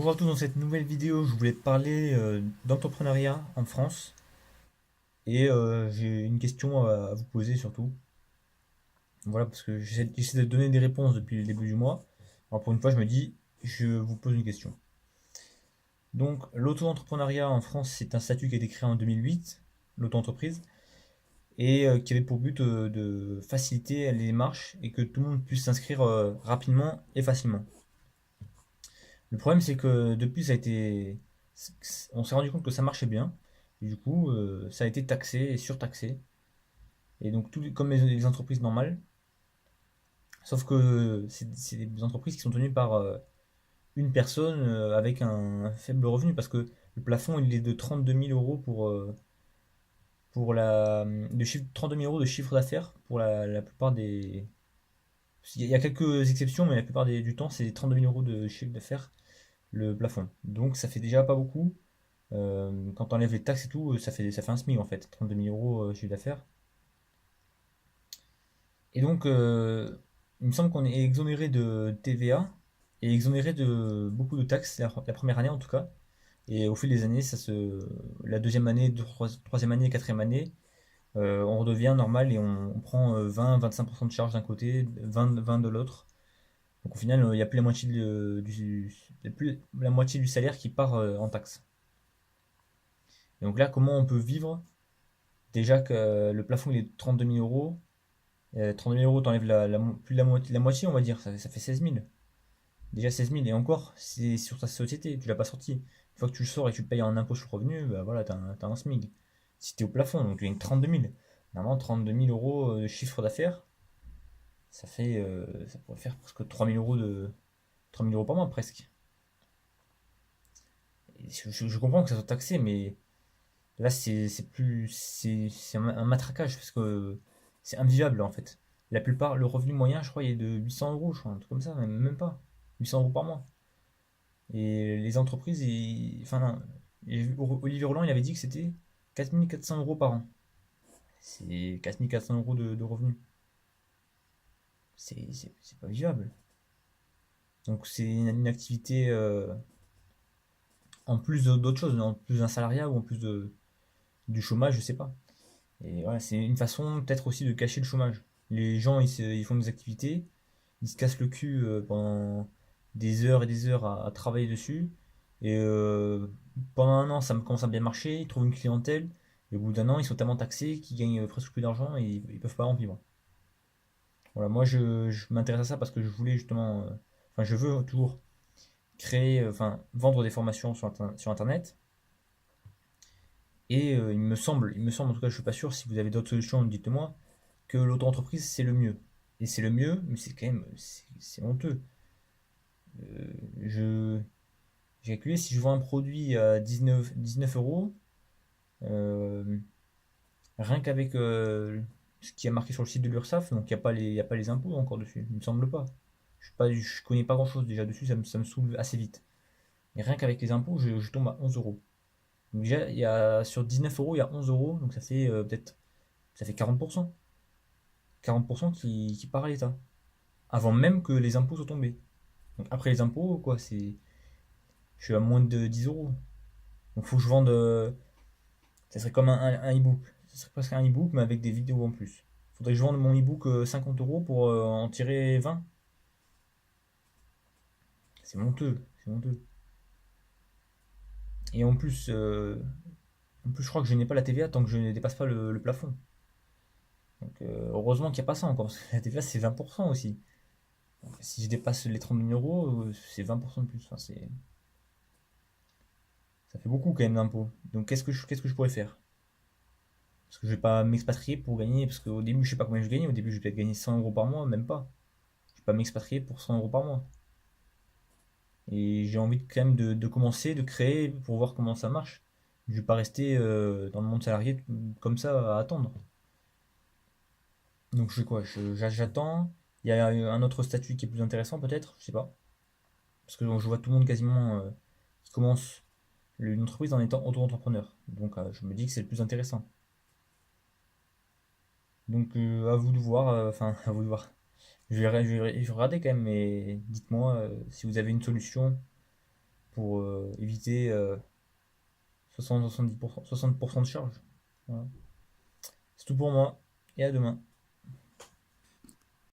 Bonjour à tous, dans cette nouvelle vidéo, je voulais te parler d'entrepreneuriat en France et j'ai une question à vous poser surtout. Voilà, parce que j'essaie de donner des réponses depuis le début du mois. Alors pour une fois, je me dis, je vous pose une question. Donc, l'auto-entrepreneuriat en France, c'est un statut qui a été créé en 2008, l'auto-entreprise, et qui avait pour but de faciliter les démarches et que tout le monde puisse s'inscrire rapidement et facilement. Le problème, c'est que depuis, on s'est rendu compte que ça marchait bien. Et du coup, ça a été taxé et surtaxé. Et donc, comme les entreprises normales. Sauf que c'est des entreprises qui sont tenues par une personne avec un faible revenu. Parce que le plafond, il est de 32 000 euros pour de 32 000 euros de chiffre d'affaires pour la plupart des. Il y a quelques exceptions, mais la plupart du temps, c'est 32 000 euros de chiffre d'affaires le plafond. Donc, ça fait déjà pas beaucoup. Quand on enlève les taxes et tout, ça fait un SMIC en fait, 32 000 euros chiffre d'affaires. Et donc, il me semble qu'on est exonéré de TVA et exonéré de beaucoup de taxes, la première année en tout cas. Et au fil des années, la deuxième année, troisième année, quatrième année, on redevient normal et on prend 20-25% de charge d'un côté, 20 de l'autre. Donc au final, il n'y a plus la moitié il y a plus la moitié du salaire qui part en taxes. Et donc là, comment on peut vivre? Déjà que le plafond il est de 32 000 euros. 32 000 euros, t'enlèves plus de la moitié, on va dire, ça fait 16 000. Déjà 16 000, et encore, c'est sur ta société, tu l'as pas sorti. Une fois que tu le sors et que tu le payes en impôt sur le revenu, bah voilà, t'as un SMIC. Si t'es au plafond, donc tu gagnes 32 000. Normalement, 32 000 euros de chiffre d'affaires, ça pourrait faire presque 3 000 euros 3 000 euros par mois, presque. Et je comprends que ça soit taxé, mais là, c'est un matraquage parce que c'est invivable en fait. La plupart, le revenu moyen, je crois, il est de 800 euros, je crois, un truc comme ça, même pas. 800 euros par mois. Et les entreprises, enfin, non, Olivier Roland, il avait dit que c'était 4 400 euros par an. C'est 4 400 euros de revenus. C'est pas vivable. Donc, c'est une activité en plus d'autres choses, en plus d'un salariat ou en plus du chômage, je sais pas. Et voilà, c'est une façon peut-être aussi de cacher le chômage. Les gens, ils font des activités, ils se cassent le cul pendant des heures et des heures à travailler dessus. Et pendant un an, commence à bien marcher, ils trouvent une clientèle. Et au bout d'un an, ils sont tellement taxés qu'ils gagnent presque plus d'argent et ils peuvent pas en vivre. Voilà, moi je m'intéresse à ça parce que je voulais justement, enfin je veux toujours créer, enfin vendre des formations sur Internet. Et il me semble, en tout cas je suis pas sûr, si vous avez d'autres solutions, dites-moi, que l'auto-entreprise c'est le mieux. Et c'est le mieux, mais c'est quand même, c'est honteux. Je, j'ai calculé, si je vends un produit à 19 euros, euh, rien qu'avec ce qui est marqué sur le site de l'URSSAF, donc il y a pas les impôts encore dessus, il me semble pas. Je connais pas grand-chose déjà dessus, ça me saoule assez vite. Et rien qu'avec les impôts, je tombe à 11 euros. Donc déjà, sur 19 euros, il y a 11 euros, donc ça fait peut-être, ça fait 40%. 40% qui part à l'État. Avant même que les impôts soient tombés. Donc après les impôts, quoi, je suis à moins de 10 euros. Donc faut que je vende. Ça serait comme un e-book. Ça serait presque un e-book, mais avec des vidéos en plus. Faudrait que je vende mon e-book 50 euros pour en tirer 20. C'est honteux, c'est honteux. Et en plus, je crois que je n'ai pas la TVA tant que je ne dépasse pas le plafond. Donc heureusement qu'il n'y a pas ça encore, parce que la TVA c'est 20% aussi. Donc, si je dépasse les 30 000 euros, c'est 20% de plus. Enfin, ça fait beaucoup quand même d'impôts. Donc qu'est-ce que je pourrais faire? Parce que je vais pas m'expatrier pour gagner, parce qu'au début je sais pas combien je gagne, au début je vais peut-être gagner 100 euros par mois, même pas. Je vais pas m'expatrier pour 100 euros par mois. Et j'ai envie quand même de commencer, de créer pour voir comment ça marche. Je vais pas rester dans le monde salarié comme ça à attendre. Donc je fais quoi? J'attends. Il y a un autre statut qui est plus intéressant peut-être, je sais pas. Parce que je vois tout le monde quasiment qui commence une entreprise en étant auto-entrepreneur. Donc je me dis que c'est le plus intéressant. Donc à vous de voir, enfin à vous de voir. Je vais regarder quand même, mais dites-moi si vous avez une solution pour éviter 60-70%, 60% de charge. Voilà. C'est tout pour moi et à demain.